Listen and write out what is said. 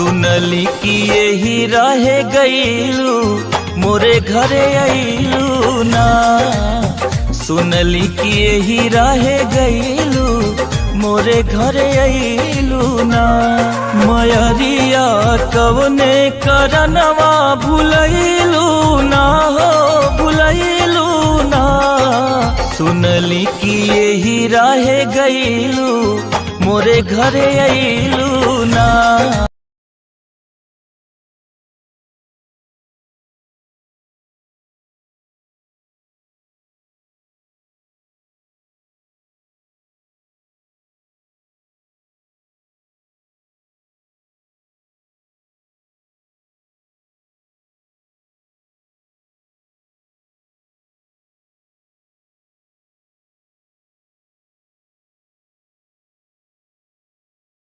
सुनली कि यही रहे गईलू मोरे घरे आईलू ना। सुनली कि यही रहे गईलू मोरे घरे आईलू ना। मयरिया कवने करनवा भुलैलू ना हो भुलैलू ना। सुनली कि यही रहे गईलू मोरे घरे आईलू ना।